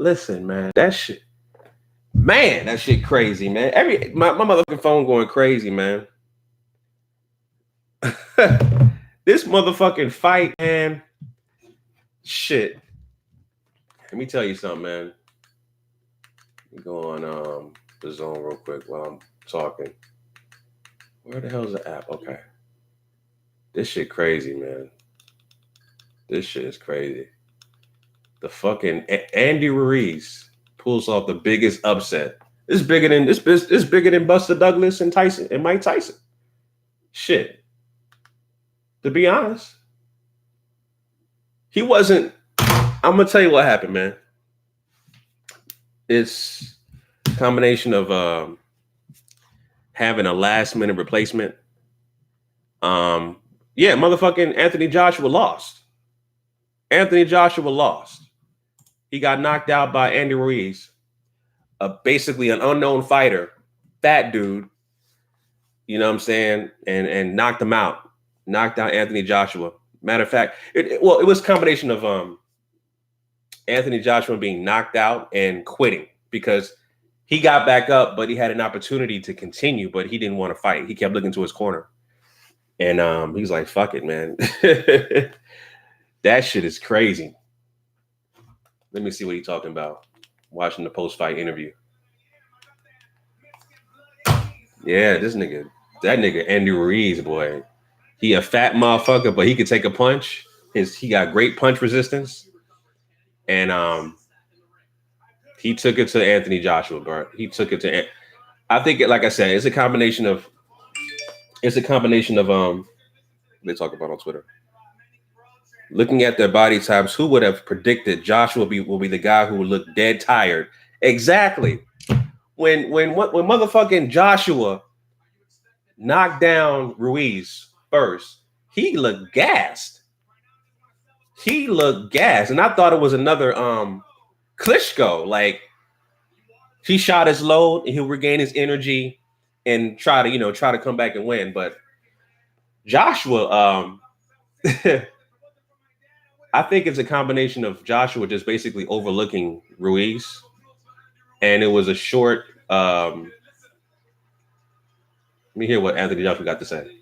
Listen, man, that shit crazy, man. My motherfucking phone going crazy, man. This motherfucking fight, man. Shit. Let me tell you something, man. Let me go on the zone real quick while I'm talking. Where the hell's the app? Okay. This shit crazy, man. This shit is crazy. The fucking Andy Ruiz pulls off the biggest upset. It's bigger than Buster Douglas and Tyson and Mike Tyson. Shit. To be honest, he wasn't. I'm gonna tell you what happened, man. It's a combination of having a last minute replacement. Yeah, motherfucking Anthony Joshua lost. He got knocked out by Andy Ruiz, basically an unknown fighter, fat dude. You know what I'm saying? And knocked him out. Knocked out Anthony Joshua. Matter of fact, it was a combination of Anthony Joshua being knocked out and quitting because he got back up, but he had an opportunity to continue, but he didn't want to fight. He kept looking to his corner. And he was like, fuck it, man. That shit is crazy. Let me see what he's talking about. Watching the post-fight interview. Yeah, that nigga Andy Ruiz, boy. He a fat motherfucker, but he could take a punch. He got great punch resistance. And he took it to Anthony Joshua, bro. He took it to I think like I said, it's a combination of they talk about on Twitter. Looking at their body types, who would have predicted Joshua will be the guy who would look dead tired? Exactly. When motherfucking Joshua knocked down Ruiz first, he looked gassed. And I thought it was another Klitschko. Like he shot his load and he'll regain his energy and try to come back and win. But Joshua, I think it's a combination of Joshua just basically overlooking Ruiz. And it was a short. Let me hear what Anthony Joshua got to say.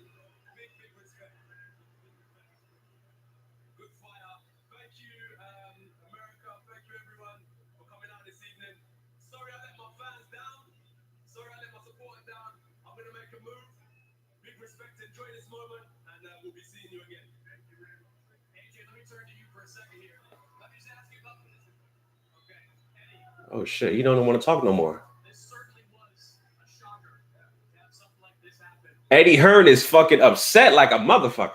Oh shit, he don't want to talk no more. Eddie Hearn is fucking upset like a motherfucker.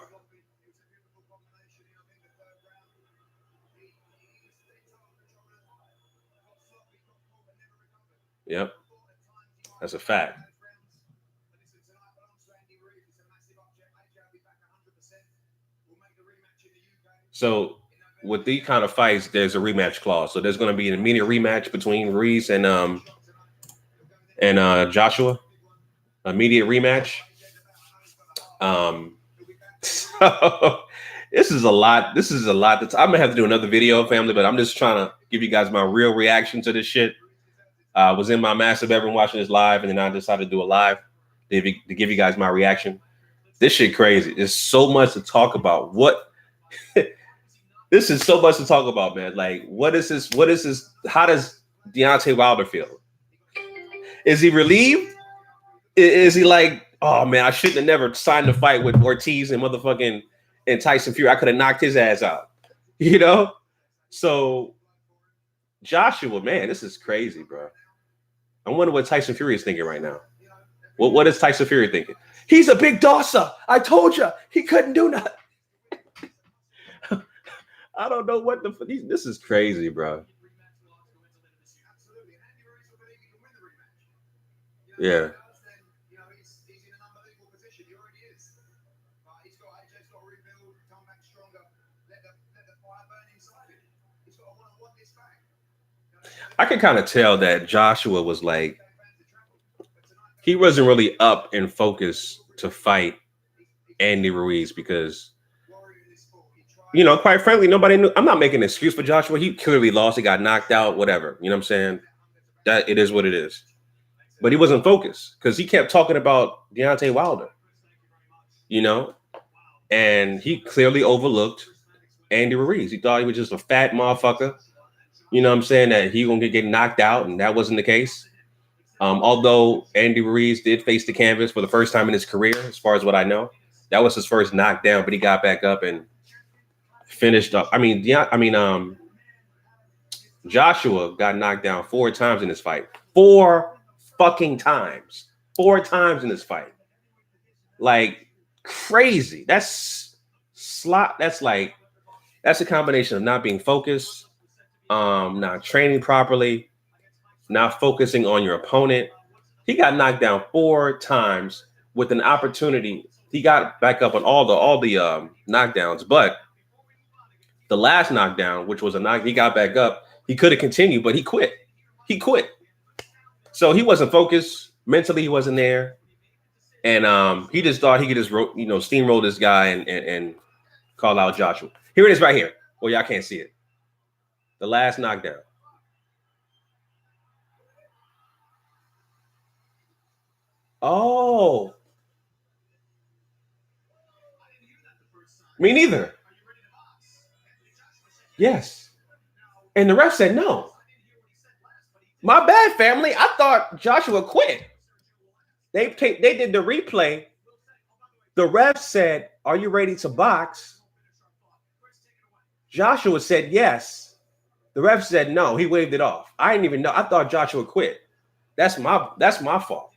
Yep. That's a fact. So with these kind of fights, there's a rematch clause. So there's going to be an immediate rematch between Ruiz and Joshua. Immediate rematch. So this is a lot. I'm gonna have to do another video, family, but I'm just trying to give you guys my real reaction to this shit. I was in my massive bedroom watching this live, and then I decided to do a live to give you guys my reaction. This shit crazy. There's so much to talk about. This is so much to talk about, man. Like, what is this? How does Deontay Wilder feel? Is he relieved? Is he like, oh man, I shouldn't have never signed the fight with Ortiz and motherfucking and Tyson Fury. I could have knocked his ass out, you know? So Joshua, man, this is crazy, bro. I wonder what Tyson Fury is thinking right now. What is Tyson Fury thinking? He's a big dosser. I told you he couldn't do nothing. I don't know what this is crazy, bro. Yeah. I can kind of tell that Joshua was like, he wasn't really up and focused to fight Andy Ruiz because, quite frankly, nobody knew. I'm not making an excuse for Joshua. He clearly lost. He got knocked out, whatever. You know what I'm saying? That it is what it is. But he wasn't focused because he kept talking about Deontay Wilder, and he clearly overlooked Andy Ruiz. He thought he was just a fat motherfucker, what I'm saying, that he gonna get knocked out, and that wasn't the case. Although Andy Ruiz did face the canvas for the first time in his career, as far as what I know, that was his first knockdown, but he got back up and finished up. Joshua got knocked down 4 times in this fight. 4 fucking times. 4 times in this fight. Like crazy. That's a combination of not being focused, not training properly, not focusing on your opponent. He got knocked down 4 times with an opportunity. He got back up on all the knockdowns, but the last knockdown, which was he got back up. He could have continued, but he quit. So he wasn't focused mentally. He wasn't there, and he just thought he could just steamroll this guy and call out Joshua. Here it is right here. Well, y'all can't see it. The last knockdown. Oh, me neither. Yes, and the ref said no. My bad, family. I thought Joshua quit. They did the replay. The ref said, "Are you ready to box?" Joshua said yes. The ref said no. He waved it off. I didn't even know. I thought Joshua quit. That's my fault.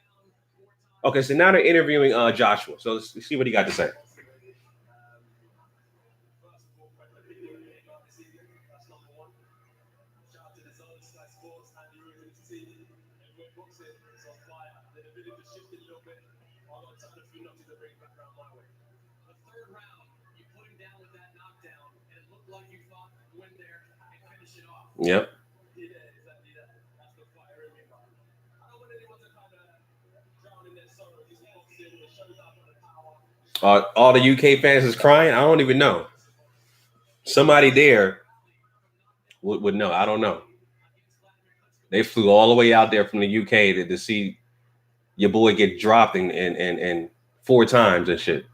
Okay, so now they're interviewing Joshua. So let's see what he got to say. Yep. All the UK fans is crying. I don't even know. Somebody there would know. I don't know. They flew all the way out there from the UK to see your boy get dropped and 4 times and shit.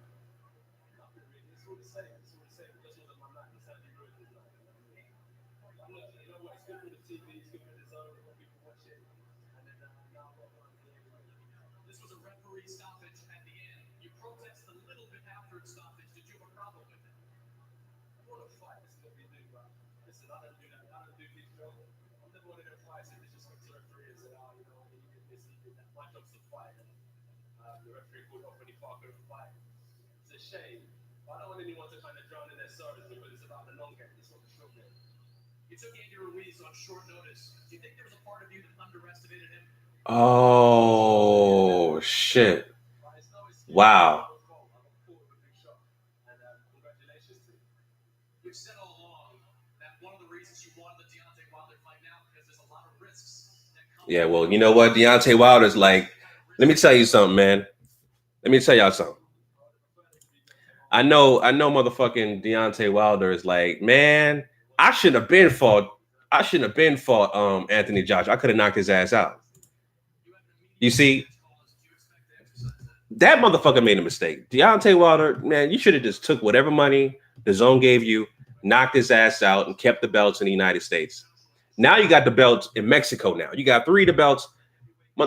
Oh shit! Wow. Yeah, well, you know what? Deontay Wilder's like, let me tell you something, man. Let me tell y'all something. I know motherfucking Deontay Wilder is like, man, I shouldn't have been fought Anthony Joshua. I could have knocked his ass out. You see, that motherfucker made a mistake. Deontay Wilder, man, you should have just took whatever money the zone gave you, knocked his ass out, and kept the belts in the United States. Now you got the belts in Mexico now. You got 3 of the belts.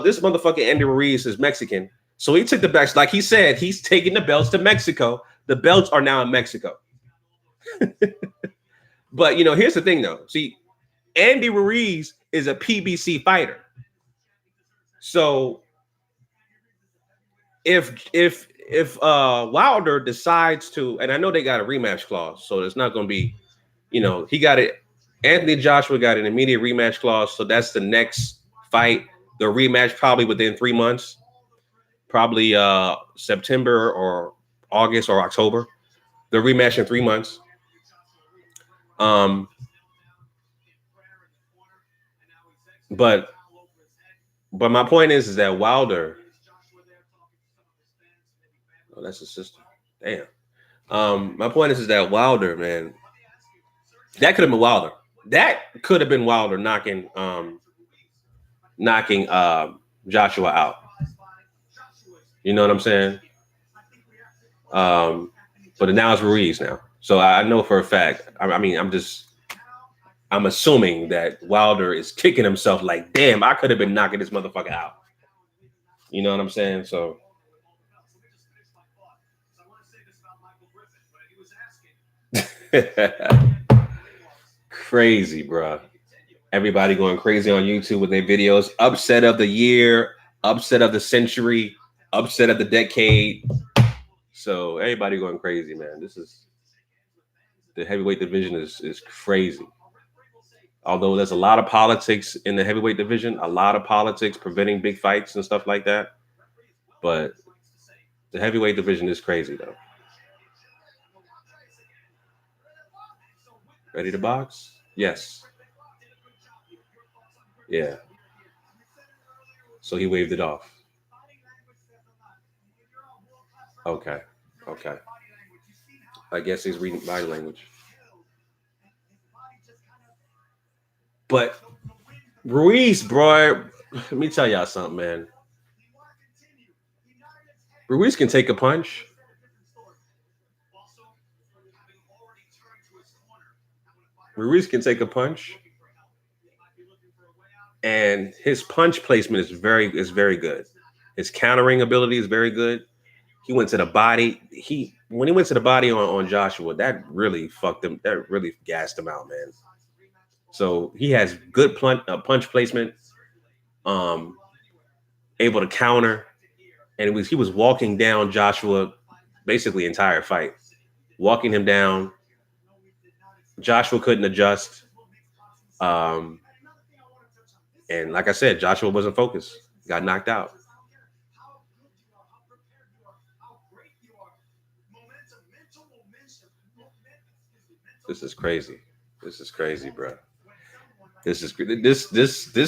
This motherfucker Andy Ruiz is Mexican. So he took the belts. Like he said, he's taking the belts to Mexico. The belts are now in Mexico. But, here's the thing, though. See, Andy Ruiz is a PBC fighter. So if Wilder decides to, and I know they got a rematch clause, so it's not going to be, he got it. Anthony Joshua got an immediate rematch clause, so that's the next fight. The rematch probably within 3 months, probably September or August or October. The rematch in 3 months. But my point is that Wilder. Oh, that's his sister. Damn. My point is that Wilder, man, That could have been Wilder. That could have been Wilder knocking Joshua out. You know what I'm saying? But now it's Ruiz now. So I know for a fact. I mean, I'm assuming that Wilder is kicking himself like, damn, I could have been knocking this motherfucker out. You know what I'm saying? So crazy, bro. Everybody going crazy on YouTube with their videos. Upset of the year, upset of the century, upset of the decade. So everybody going crazy, man. This is the heavyweight division is crazy. Although there's a lot of politics in the heavyweight division, a lot of politics preventing big fights and stuff like that. But the heavyweight division is crazy, though. Ready to box? Yes. Yeah. So he waved it off. Okay. Okay. I guess he's reading body language. But Ruiz, bro, let me tell y'all something, man. Ruiz can take a punch. Ruiz can take a punch. And his punch placement is very good. His countering ability is very good. He went to the body. When he went to the body on Joshua, that really fucked him. That really gassed him out, man. So he has good punch placement. Able to counter, and he was walking down Joshua basically entire fight, walking him down. Joshua couldn't adjust. And like I said, Joshua wasn't focused. Got knocked out. This is crazy. This is crazy, bro. This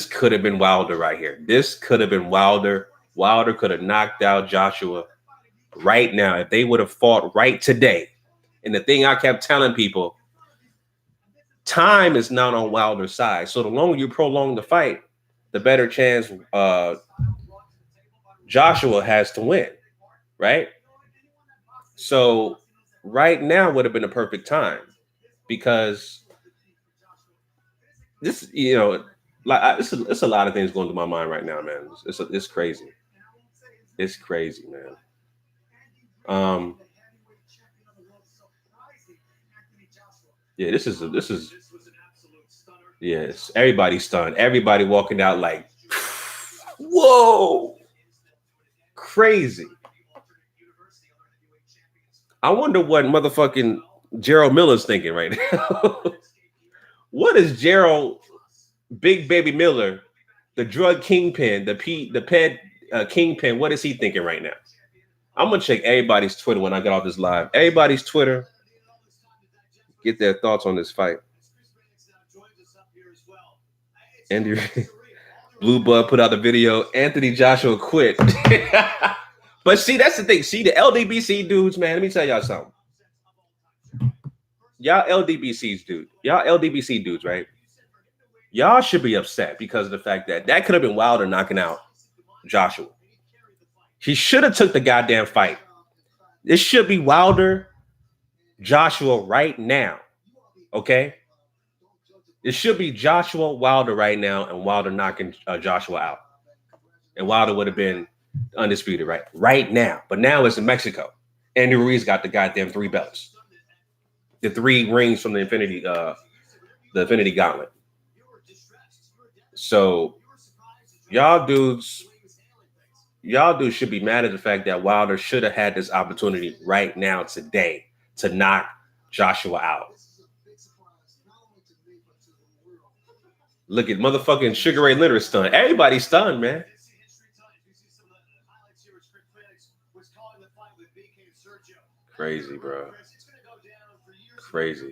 could have been Wilder right here. This could have been Wilder. Wilder could have knocked out Joshua right now if they would have fought right today. And the thing I kept telling people, time is not on Wilder's side. So the longer you prolong the fight, the better chance Joshua has to win, right? So right now would have been a perfect time because this, it's a lot of things going through my mind right now, man. It's crazy. It's crazy, man. Yeah, this is yes. Everybody's stunned. Everybody walking out like, whoa, crazy. I wonder what motherfucking Gerald Miller's thinking right now. What is Gerald Big Baby Miller, the drug kingpin, the Ped kingpin? What is he thinking right now? I'm gonna check everybody's Twitter when I get off this live. Everybody's Twitter. Get their thoughts on this fight. Andy Blue Bud put out the video. Anthony Joshua quit. But see, that's the thing. See, the LDBC dudes, man. Let me tell y'all something. Y'all LDBC dudes, right? Y'all should be upset because of the fact that could have been Wilder knocking out Joshua. He should have took the goddamn fight. This should be Wilder, Joshua right now. Okay? It should be Joshua Wilder right now and Wilder knocking Joshua out. And Wilder would have been undisputed right now. But now it's in Mexico. Andy Ruiz got the goddamn 3 belts. The 3 rings from the Infinity Gauntlet. So y'all dudes should be mad at the fact that Wilder should have had this opportunity right now today to knock Joshua out. Look at motherfucking Sugar Ray Leonard stunned. Everybody's stunned, man. Crazy, bro. Crazy.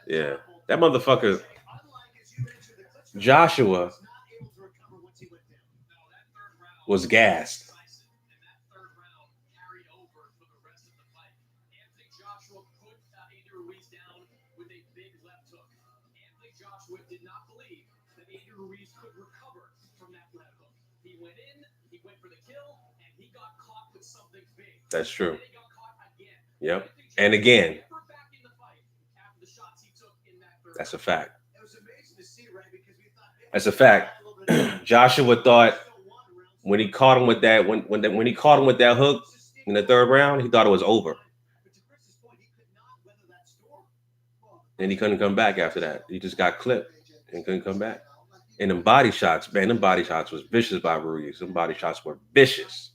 Yeah. That motherfucker, Joshua, was gassed. Joshua did not believe that Andy Ruiz could recover from that left hook. He went in, he went for the kill, and he got caught with something big. That's true. And he got caught again. Yep. And again. Back in the fight after the shots he took in that third. That's a fact. It was amazing to see, right? Because we thought that's a fact. Joshua thought when he caught him with that when he caught him with that hook in the third round, he thought it was over. And he couldn't come back after that. He just got clipped and couldn't come back. And them body shots, man, them body shots was vicious by Ruiz. Them body shots were vicious.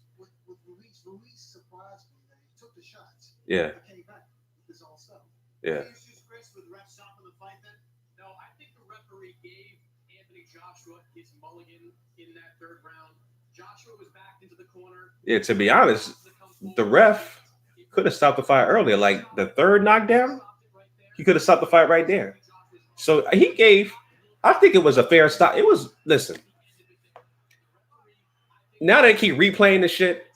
Yeah. Yeah. No, I think the referee gave Anthony Joshua his mulligan in that third round. Joshua was backed into the corner. Yeah, to be honest, the ref could have stopped the fight earlier. Like the third knockdown, he could have stopped the fight right there. So he gave, I think it was a fair stop. It was, listen, now they keep replaying the shit.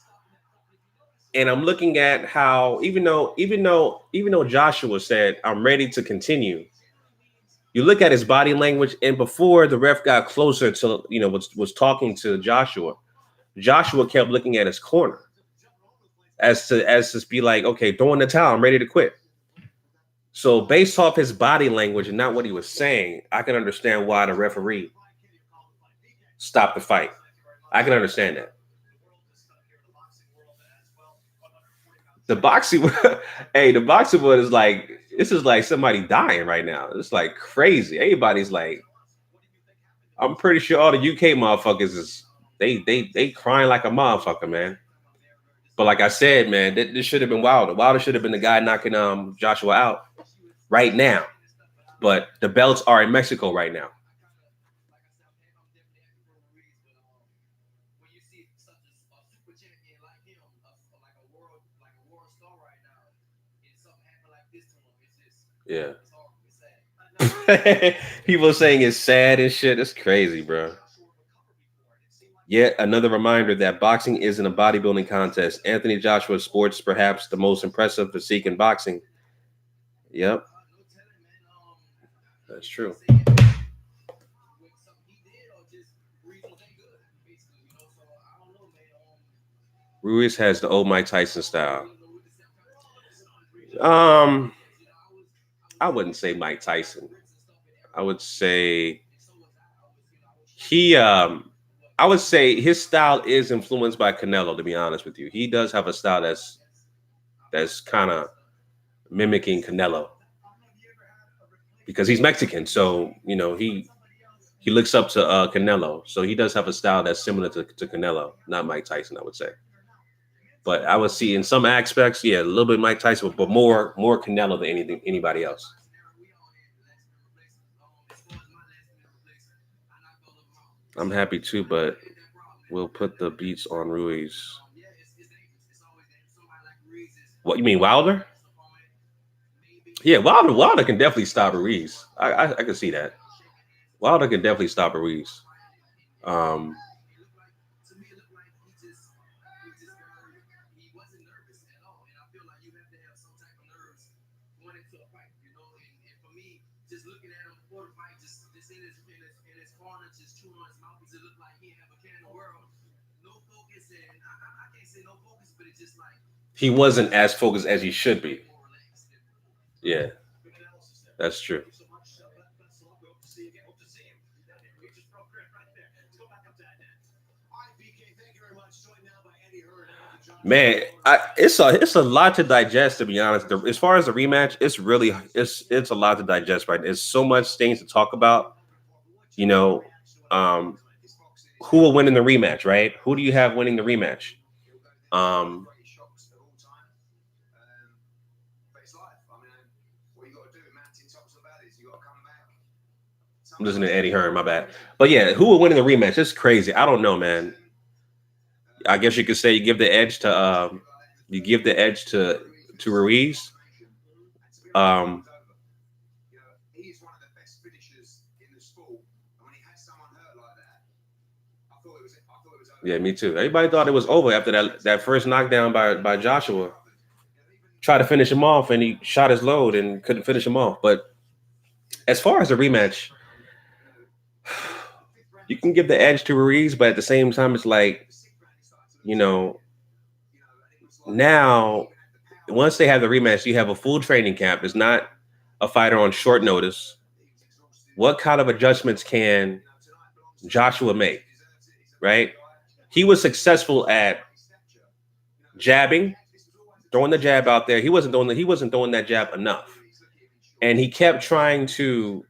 And I'm looking at how, even though Joshua said, I'm ready to continue, you look at his body language, and before the ref got closer to, was talking to Joshua kept looking at his corner as to be like, okay, throw in the towel, I'm ready to quit. So based off his body language and not what he was saying, I can understand why the referee stopped the fight. I can understand that. The boxing world is like, this is like somebody dying right now. It's like crazy. Everybody's like, I'm pretty sure all the UK motherfuckers is they crying like a motherfucker, man. But like I said, man, this should have been Wilder. Wilder should have been the guy knocking Joshua out right now. But the belts are in Mexico right now. Yeah. People saying it's sad and shit. It's crazy, bro. Yet another reminder that boxing isn't a bodybuilding contest. Anthony Joshua sports perhaps the most impressive physique in boxing. Yep. That's true. Ruiz has the old Mike Tyson style. I wouldn't say Mike Tyson. I would say I would say his style is influenced by Canelo, to be honest with you. He does have a style that's kind of mimicking Canelo because he's Mexican. So, he looks up to Canelo. So he does have a style that's similar to Canelo, not Mike Tyson, I would say. But I would see in some aspects, yeah, a little bit Mike Tyson, but more Canelo than anybody else. I'm happy too, but we'll put the beats on Ruiz. What, you mean Wilder? Yeah, Wilder can definitely stop Ruiz. I can see that. Wilder can definitely stop Ruiz. He wasn't as focused as he should be. Yeah, that's true. Man, it's a lot to digest, to be honest. As far as the rematch, it's a lot to digest, right? There's so much things to talk about. Who will win in the rematch, right? Who do you have winning the rematch? I'm listening to Eddie Hearn, my bad. But yeah, who will win in the rematch? It's crazy. I don't know, man. I guess you could say you give the edge to Ruiz. He's one of the best finishers in the sport. And when he had someone hurt like that, I thought it was over. Yeah, me too. Everybody thought it was over after that first knockdown by Joshua. Tried to finish him off, and he shot his load and couldn't finish him off. But as far as the rematch, you can give the edge to Ruiz, but at the same time, it's like, you know, now once they have the rematch, you have a full training camp. It's not a fighter on short notice. What kind of adjustments can Joshua make? Right? He was successful at jabbing, throwing the jab out there. He wasn't throwing that jab enough. And he kept trying to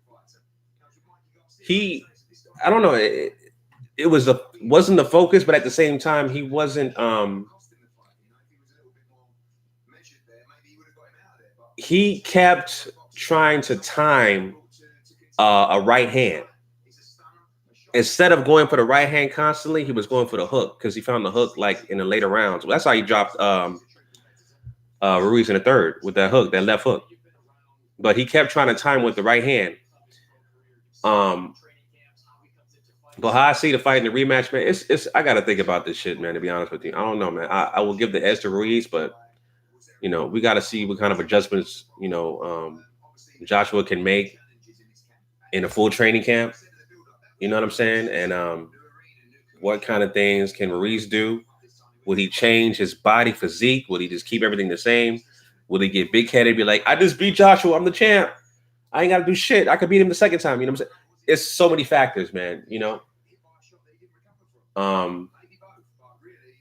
I don't know, it wasn't the focus, but at the same time, he wasn't he kept trying to time a right hand. Instead of going for the right hand constantly, he was going for the hook because he found the hook like in the later rounds. That's how he dropped Ruiz in the third with that hook, that left hook. But he kept trying to time with the right hand. But how I see the fight in the rematch, man, it's I gotta think about this shit, man. To be honest with you, I don't know, man. I will give the edge to Ruiz, but we got to see what kind of adjustments Joshua can make in a full training camp. You know what I'm saying? And what kind of things can Ruiz do? Will he change his body physique? Will he just keep everything the same? Will he get big headed? Be like, I just beat Joshua. I'm the champ. I ain't got to do shit. I could beat him the second time. You know what I'm saying? It's so many factors, man.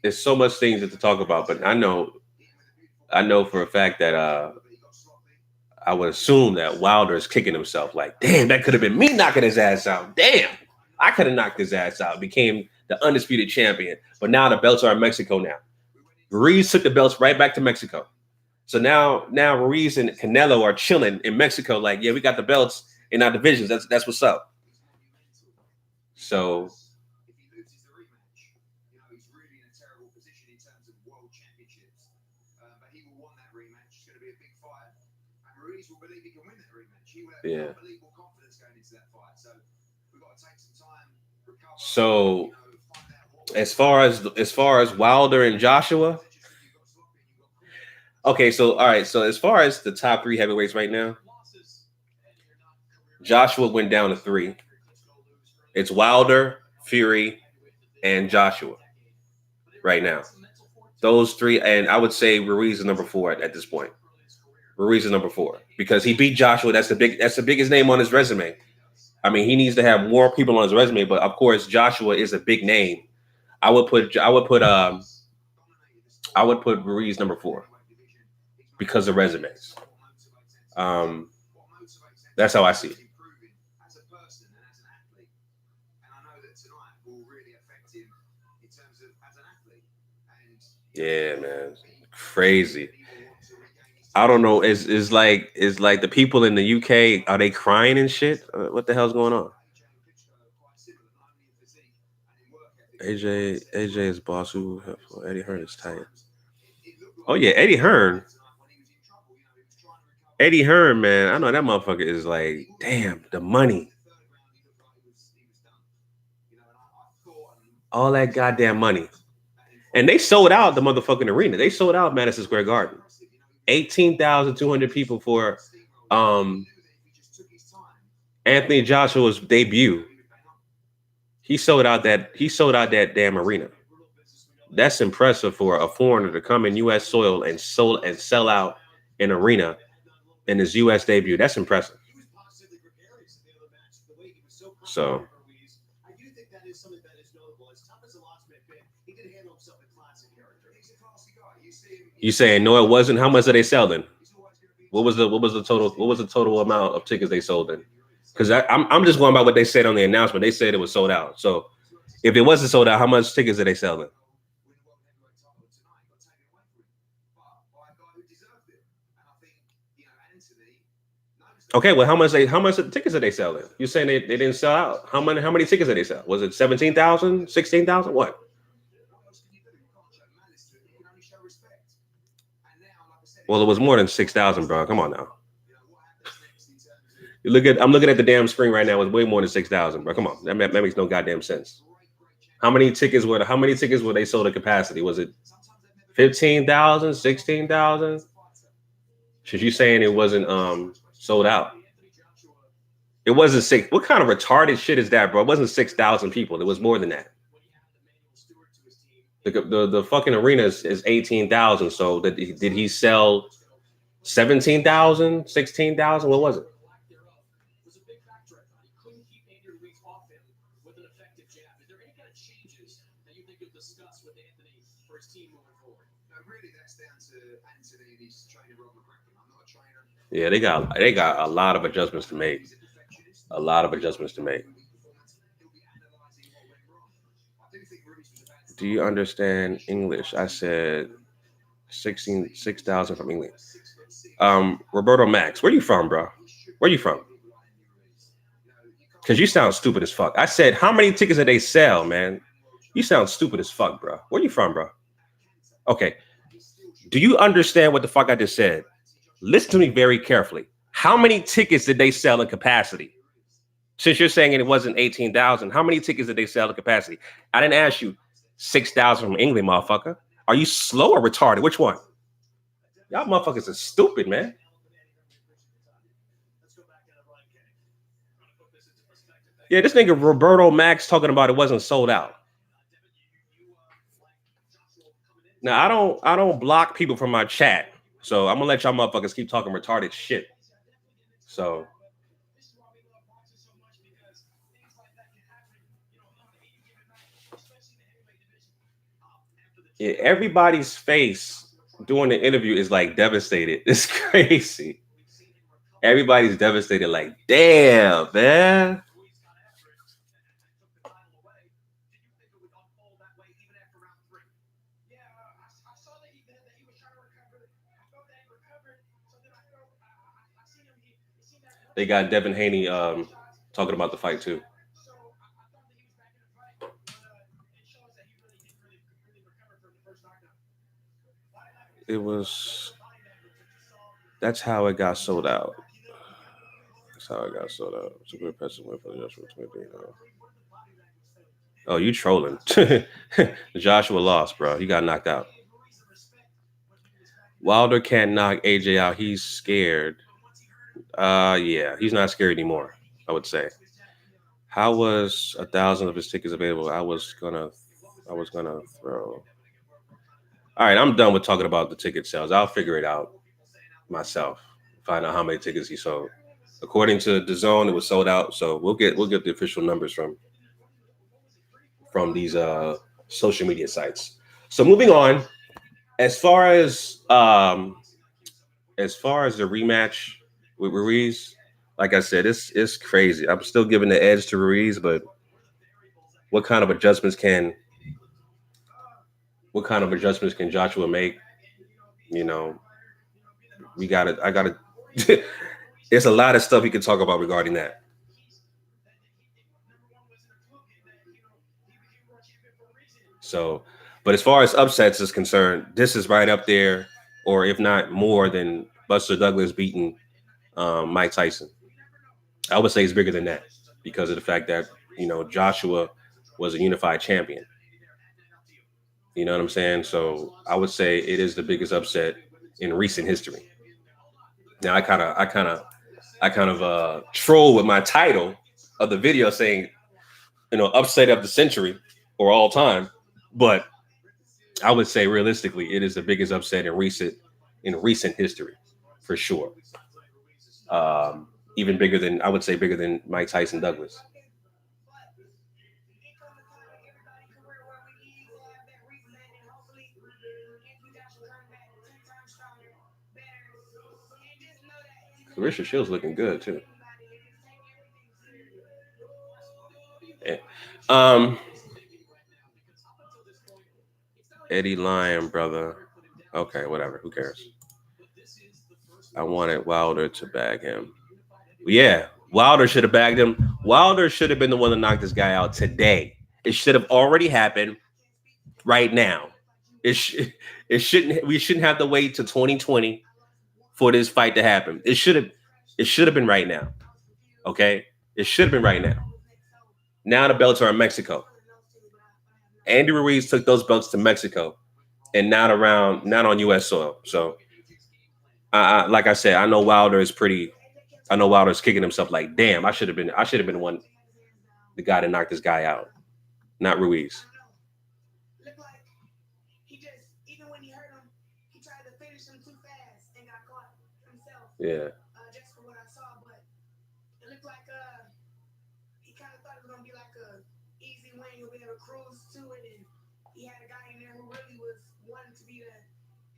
There's so much things to talk about, but I know for a fact that I would assume that Wilder is kicking himself like, damn, that could have been me knocking his ass out. Damn, I could have knocked his ass out, became the undisputed champion. But now the belts are in Mexico now. Ruiz took the belts right back to Mexico. So now Ruiz and Canelo are chilling in Mexico like, yeah, we got the belts in our divisions. That's what's up. So yeah. So as far as Wilder and Joshua, okay, so all right, so as far as the top three heavyweights right now, Joshua went down to 3. It's Wilder, Fury, and Joshua right now. Those 3, and I would say Ruiz is number 4 at this point. Ruiz is number 4 because he beat Joshua. That's the biggest name on his resume. I mean, he needs to have more people on his resume, but of course, Joshua is a big name. I would put Ruiz number 4 because of resumes. That's how I see it. Yeah, man, crazy. I don't know. It's like the people in the UK, are they crying and shit? What the hell's going on? AJ is boss. Who Eddie Hearn is tight. Oh yeah, Eddie Hearn, man. I know that motherfucker is like, damn, the money, all that goddamn money, and they sold out the motherfucking arena. They sold out Madison Square Garden. 18,200 people for Anthony Joshua's debut. He sold out that damn arena. That's impressive for a foreigner to come in U.S. soil and sell out an arena in his U.S. debut. That's impressive. So you saying no, it wasn't? How much are they selling? What was the total amount of tickets they sold in? Because I'm just going by what they said on the announcement. They said it was sold out. So if it wasn't sold out, how much tickets are they selling? Okay, well, how much tickets are they selling? You're saying they didn't sell out. How many tickets did they sell? Was it 17,000, 16,000? What? Well, it was more than 6,000, bro. Come on now. I'm looking at the damn screen right now. It's way more than 6,000, bro. Come on, that makes no goddamn sense. How many tickets were they sold at capacity? Was it 15,000, 16,000? Should you saying it wasn't sold out? It wasn't six. What kind of retarded shit is that, bro? It wasn't 6,000 people. It was more than that. The fucking arena is 18,000. So did he sell 17,000, 16,000? What was it? Yeah, they got a lot of adjustments to make. A lot of adjustments to make. Do you understand English? I said 6,000 from England. Roberto Max, where you from, bro? Where you from? Because you sound stupid as fuck. I said, how many tickets did they sell, man? You sound stupid as fuck, bro. Where you from, bro? Okay. Do you understand what the fuck I just said? Listen to me very carefully. How many tickets did they sell in capacity? Since you're saying it wasn't 18,000, how many tickets did they sell in capacity? I didn't ask you 6,000 from England, motherfucker. Are you slow or retarded? Which one? Y'all motherfuckers are stupid, man. Yeah, this nigga Roberto Max talking about it wasn't sold out. Now I don't block people from my chat, so I'm gonna let y'all motherfuckers keep talking retarded shit. So yeah, everybody's face during the interview is like devastated. It's crazy. Everybody's devastated, like, damn, man. They got Devin Haney talking about the fight too. It was. That's how it got sold out. That's how it got sold out. Super impressive win for Joshua 23. Oh, you trolling? Joshua lost, bro. He got knocked out. Wilder can't knock AJ out. He's scared. Yeah, he's not scared anymore, I would say. How was 1,000 of his tickets available? I was gonna throw. All right, I'm done with talking about the ticket sales. I'll figure it out myself. Find out how many tickets he sold. According to DAZN, it was sold out. So we'll get the official numbers from these social media sites. So moving on, as far as the rematch with Ruiz, like I said, it's crazy. I'm still giving the edge to Ruiz, but what kind of adjustments can Joshua make? You know, I gotta there's a lot of stuff we can talk about regarding that. So, but as far as upsets is concerned, this is right up there, or if not more than Buster Douglas beating Mike Tyson. I would say it's bigger than that because of the fact that Joshua was a unified champion. You know what I'm saying? So I would say it is the biggest upset in recent history. Now I kind of troll with my title of the video saying, upset of the century or all time, but I would say realistically, it is the biggest upset in recent history, for sure. Even bigger than Mike Tyson Douglas. Richard Shields looking good too. Yeah. Eddie Lyon, brother. Okay, whatever. Who cares? I wanted Wilder to bag him. Yeah, Wilder should have bagged him. Wilder should have been the one to knock this guy out today. It should have already happened right now. It shouldn't. We shouldn't have to wait to 2020 for this fight to happen. It should have been right now. Okay, it should have been right now. Now the belts are in Mexico. Andy Ruiz took those belts to Mexico, and not on U.S. soil. So, like I said, I know Wilder is pretty. I know Wilder's kicking himself like, damn, I should have been the guy that knocked this guy out, not Ruiz. Looked like he just, even when he hurt him, he tried to finish him too fast and got caught himself. Yeah. Just for what I saw, but it looked like he kind of thought it was gonna be like a easy win. He'll be able to cruise to it, and he had a guy in there who really was wanting to be the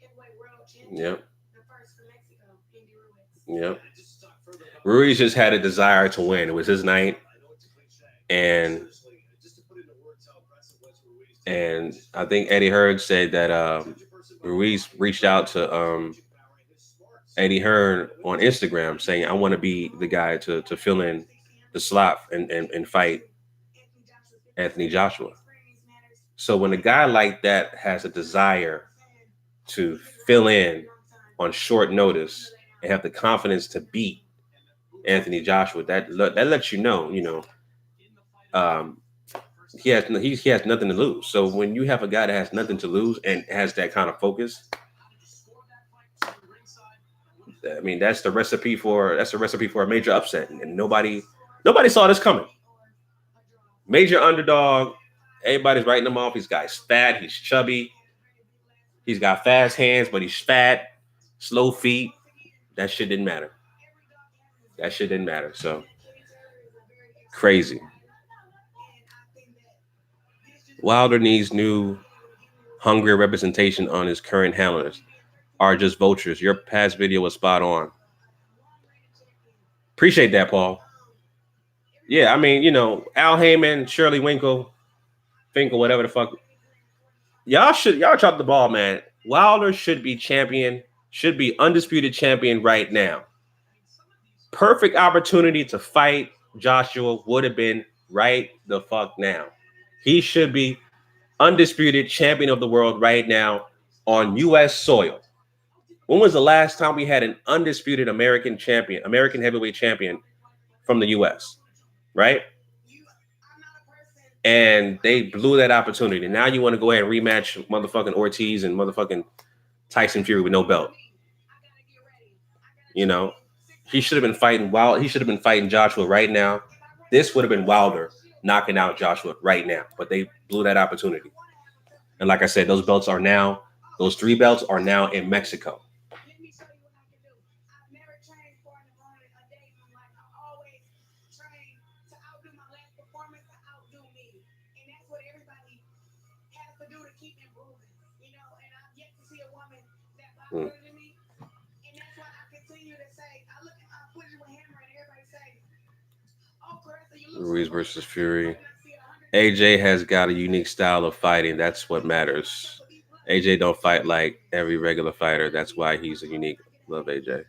heavyweight world champion. Yep. The first for Mexico, Andy Ruiz. Yep. Ruiz just had a desire to win. It was his night, and I think Eddie Hearn said that Ruiz reached out to Eddie Hearn on Instagram saying, I want to be the guy to fill in the slot and fight Anthony Joshua. So when a guy like that has a desire to fill in on short notice and have the confidence to beat Anthony Joshua, that lets you know, he has nothing to lose. So when you have a guy that has nothing to lose and has that kind of focus, I mean, that's the recipe for a major upset, and nobody saw this coming. Major underdog, everybody's writing him off. He's fat, he's chubby, he's got fast hands, but he's fat, slow feet. That shit didn't matter. So crazy. Wilder needs new, hungry representation on his current handlers. Are just vultures. Your past video was spot on. Appreciate that, Paul. Yeah, I mean, Al Heyman, Shirley Finkel, whatever the fuck. Y'all drop the ball, man. Wilder should be champion, should be undisputed champion right now. Perfect opportunity to fight Joshua would have been right the fuck now. He should be undisputed champion of the world right now on U.S. soil. When was the last time we had an undisputed American heavyweight champion from the U.S., right? And they blew that opportunity. Now you want to go ahead and rematch motherfucking Ortiz and motherfucking Tyson Fury with no belt. He should have been fighting He should have been fighting Joshua right now. This would have been Wilder knocking out Joshua right now, but they blew that opportunity. And like I said, those 3 belts are now in Mexico. And that's why I continue to say, I look at my footage with Hammer and everybody say, oh, Caressa, you look Ruiz versus Fury. AJ has got a unique style of fighting. That's what matters. AJ don't fight like every regular fighter. That's why he's a unique. Love AJ.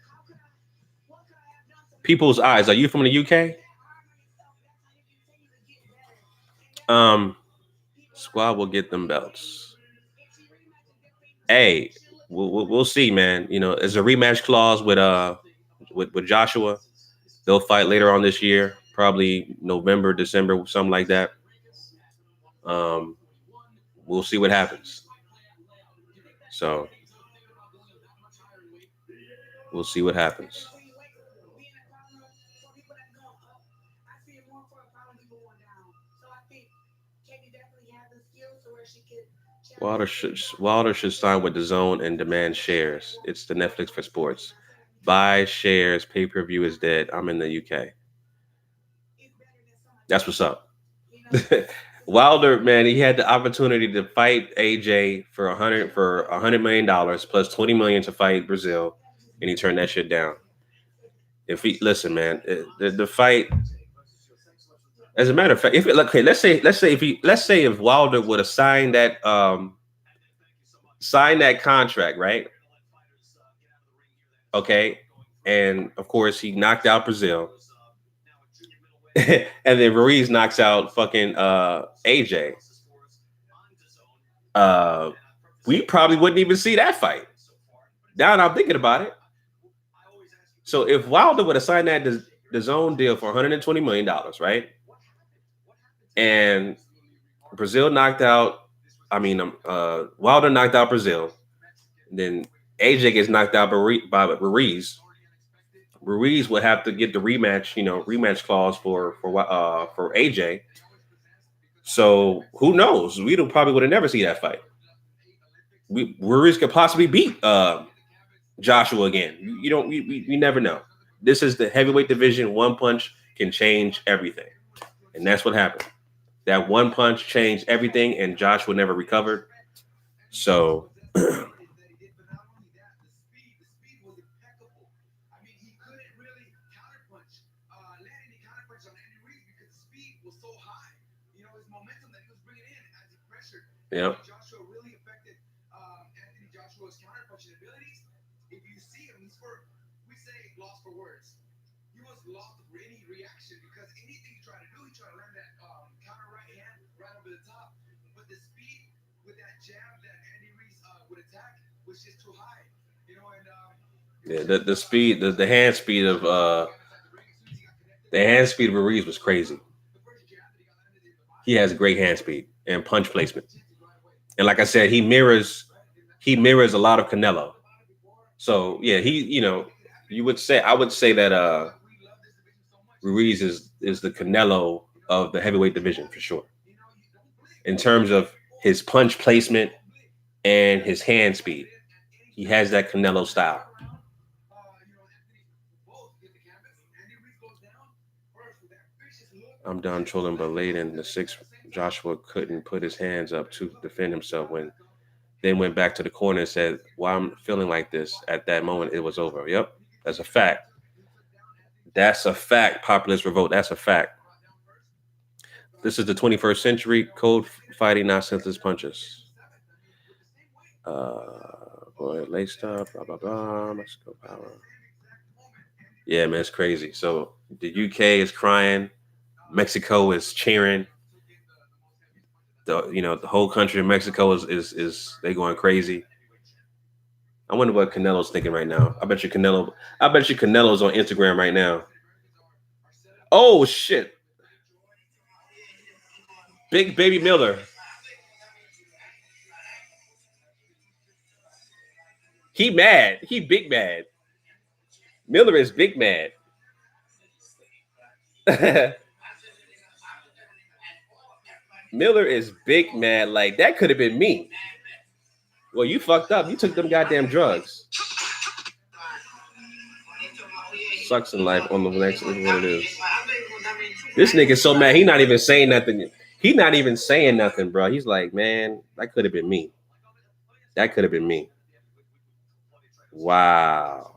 People's Eyes. Are you from the UK? Squad will get them belts. Hey, we'll see, man. There's a rematch clause with Joshua. They'll fight later on this year, probably November, December, something like that. We'll see what happens. So we'll see what happens. Wilder should sign with DAZN and demand shares. It's the Netflix for sports. Buy shares. Pay-per-view is dead. I'm in the UK. That's what's up. Wilder, man, he had the opportunity to fight AJ for $100 million plus $20 million to fight Brazil, and he turned that shit down. Listen, man, the fight. As a matter of fact, let's say if Wilder would have signed that contract, right? Okay, and of course he knocked out Brazil. And then Ruiz knocks out fucking AJ. We probably wouldn't even see that fight. Now I'm thinking about it. So if Wilder would have signed that DAZN deal for $120 million, right? And Brazil knocked out. Wilder knocked out Brazil. Then AJ gets knocked out by Ruiz. Ruiz would have to get the rematch, rematch clause for AJ. So who knows? We probably would have never see that fight. Ruiz could possibly beat Joshua again. We never know. This is the heavyweight division. One punch can change everything, and that's what happened. That one punch changed everything, and Joshua never recovered. So. Yeah. Joshua really affected Anthony Joshua's counterpunching abilities. If you see him, we say lost for words. He was lost for any reaction because anything he tried to do, he tried to land that counter right hand right over the top. But the speed with that jab that Andy Ruiz would attack was just too high. The speed, the hand speed of Ruiz was crazy. He has great hand speed and punch placement. And like I said, he mirrors a lot of Canelo. So yeah, I would say that Ruiz is the Canelo of the heavyweight division for sure. In terms of his punch placement and his hand speed, he has that Canelo style. I'm done trolling, but late in the sixth, Joshua couldn't put his hands up to defend himself then went back to the corner and said, "Why I'm feeling like this?" At that moment, it was over. Yep, that's a fact. That's a fact. Populist revolt. That's a fact. This is the 21st century. Code fighting, not senseless punches. Laced up. Blah blah blah. Mexico power. Yeah, man, it's crazy. So the UK is crying. Mexico is cheering. The whole country of Mexico is they going crazy. I wonder what Canelo's thinking right now. I bet you Canelo's on Instagram right now. Oh shit. Big baby Miller. He mad. He big mad. Miller is big mad. Miller is big mad. Like, that could have been me. Well, you fucked up. You took them goddamn drugs. Sucks in life on the next is what it is. This nigga's so mad. He not even saying nothing. He not even saying nothing, bro. He's like, man, that could have been me. That could have been me. Wow.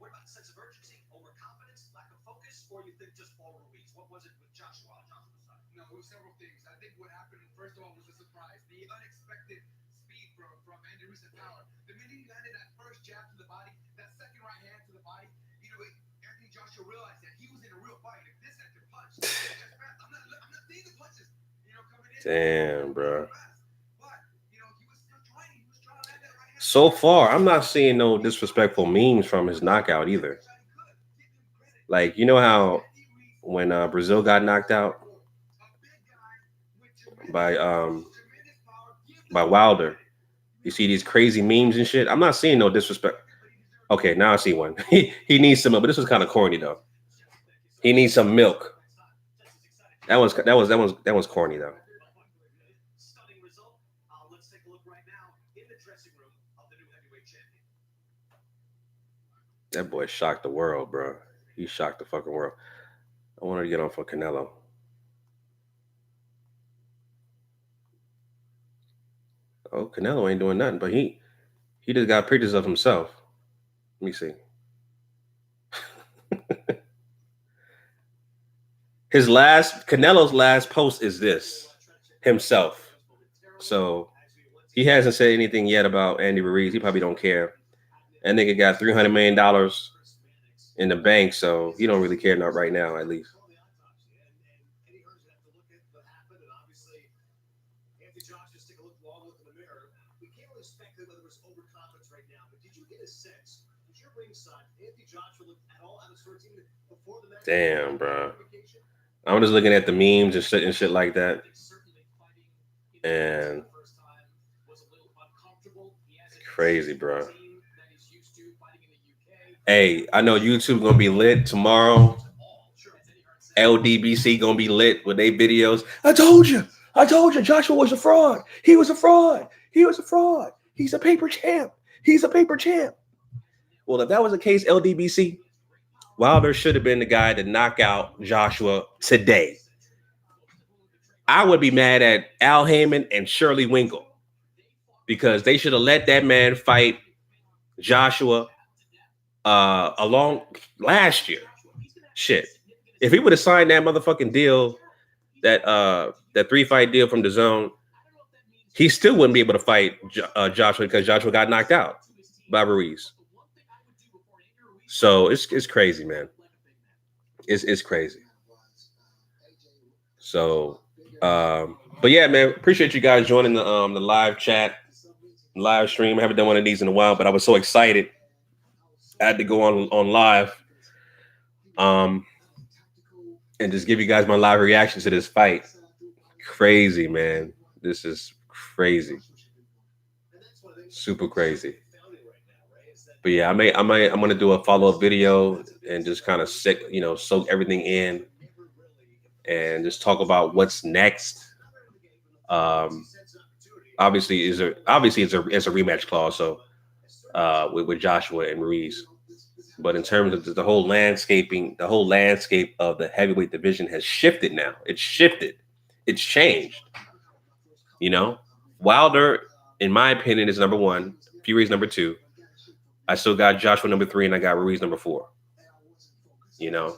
What about sense of urgency, overconfidence, lack of focus, or you think just for Ruiz? What was it with Joshua's side? No, it was several things. I think what happened, first of all, was a surprise. The unexpected speed from Andy Ruiz and power. The minute he landed that first jab to the body, that second right hand to the body, Anthony Joshua realized that he was in a real fight. If this had to punch, I'm not seeing the punches, coming in. Damn, bro. So far, I'm not seeing no disrespectful memes from his knockout either. Like, you know how when Brazil got knocked out by Wilder, you see these crazy memes and shit. I'm not seeing no disrespect. Okay, now I see one. He needs some milk, but this was kind of corny though. He needs some milk. That was corny though. That boy shocked the world, bro. He shocked the fucking world. I wanted to get on for Canelo. Oh, Canelo ain't doing nothing, but he just got pictures of himself. Let me see. Canelo's last post is this, himself. So he hasn't said anything yet about Andy Ruiz. He probably don't care. That nigga got $300 million in the bank, so he don't really care not right now, at least. Damn, bro. I'm just looking at the memes and shit like that. And crazy, bro. Hey, I know YouTube's gonna be lit tomorrow. LDBC gonna be lit with their videos. I told you, Joshua was a fraud. He was a fraud. He's a paper champ. Well, if that was the case, LDBC, Wilder should have been the guy to knock out Joshua today. I would be mad at Al Heyman and Shirley Winkle because they should have let that man fight Joshua along last year. Shit. If he would have signed that motherfucking deal, that 3-fight deal from DAZN, he still wouldn't be able to fight Joshua because Joshua got knocked out by Ruiz. So it's crazy, man. It's crazy. So, but yeah, man, appreciate you guys joining the live chat, live stream. I haven't done one of these in a while, but I was so excited. I had to go on live, and just give you guys my live reaction to this fight. Crazy, man. This is crazy. Super crazy. But yeah, I'm gonna do a follow-up video and just kind of soak everything in and just talk about what's next. Obviously it's a rematch clause, so with Joshua and Ruiz. But in terms of the whole landscape of the heavyweight division has shifted now. It's shifted. It's changed. Wilder, in my opinion, is number 1. Fury's number 2. I still got Joshua number 3, and I got Ruiz number 4. Yeah,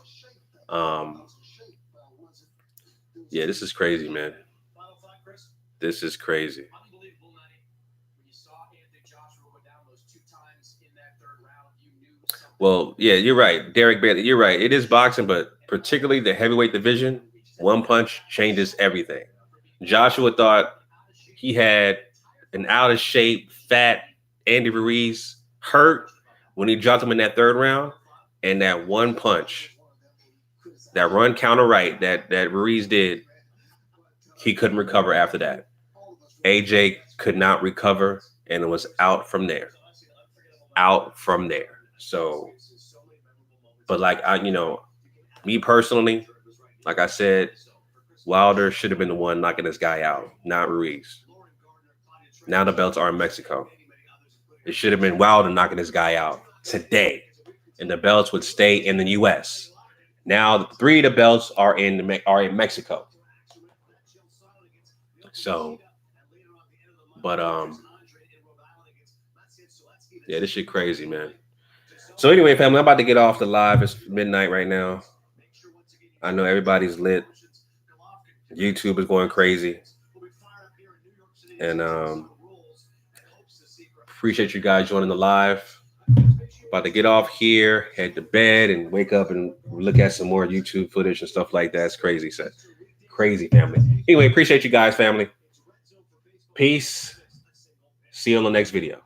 this is crazy, man. This is crazy. Well, yeah, you're right, Derek Bailey. You're right. It is boxing, but particularly the heavyweight division, one punch changes everything. Joshua thought he had an out of shape, fat Andy Ruiz hurt when he dropped him in that 3rd round, and that one punch, that run counter right that Ruiz did, he couldn't recover after that. AJ could not recover, and it was out from there. So, but me personally, like I said, Wilder should have been the one knocking this guy out, not Ruiz. Now the belts are in Mexico. It should have been Wilder knocking this guy out today, and the belts would stay in the U.S. Now 3 of the belts are in Mexico. So, but yeah, this shit crazy, man. So anyway, family, I'm about to get off the live. It's midnight right now. I know everybody's lit. YouTube is going crazy. And appreciate you guys joining the live. About to get off here, head to bed, and wake up and look at some more YouTube footage and stuff like that. It's crazy, crazy, family. Anyway, appreciate you guys, family. Peace. See you on the next video.